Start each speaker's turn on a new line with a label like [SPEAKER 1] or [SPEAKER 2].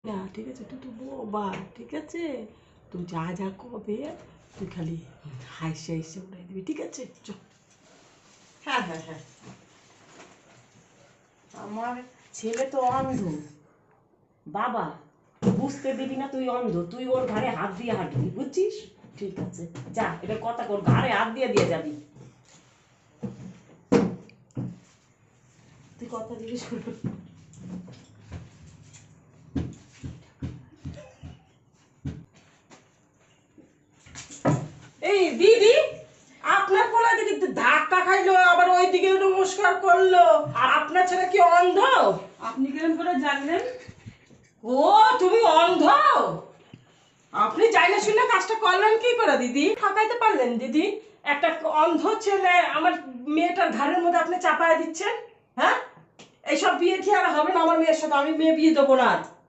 [SPEAKER 1] না ঠিক আছে, তুই তো বোবা, ঠিক আছে? তুই যা যা কবে তুই খালি হাইসে হাইসে উড়াই দিবি, ঠিক আছে? চ।
[SPEAKER 2] হ্যাঁ হ্যাঁ হ্যাঁ, আমার ছেলে তো অন্ধ। বাবা, বুঝতে দিবি না তুই অন্ধ, তুই ওর ঘাড়ে হাত দিয়ে হাঁটবি, বুঝছিস? ঠিক আছে, যা এটা কথা কর, ঘাড়ে হাত দিয়ে দিয়ে যাবি। তুই কথা দিবি শুরু।
[SPEAKER 3] এই দিদি, আপনার পোলা দিকে ধাক্কা খাইলো আবার ওইদিকে নমস্কার করলো, আর আপনার ছেলে কি অন্ধ?
[SPEAKER 1] আপনি কেমন করে জানলেন?
[SPEAKER 3] ও তুমি অন্ধ? আপনি জাইনা শুনে কাজটা করলেন কি করে দিদি? ঠকাইতে পারলেন দিদি? একটা অন্ধ ছেলে আমার মেয়েটার ঘাড়ের মধ্যে আপনি চাপায় দিচ্ছেন। হ্যাঁ, এইসব বিয়ে কি আর হবে না? আমার মেয়ের সাথে আমি মেয়ে বিয়ে দেবো না আর।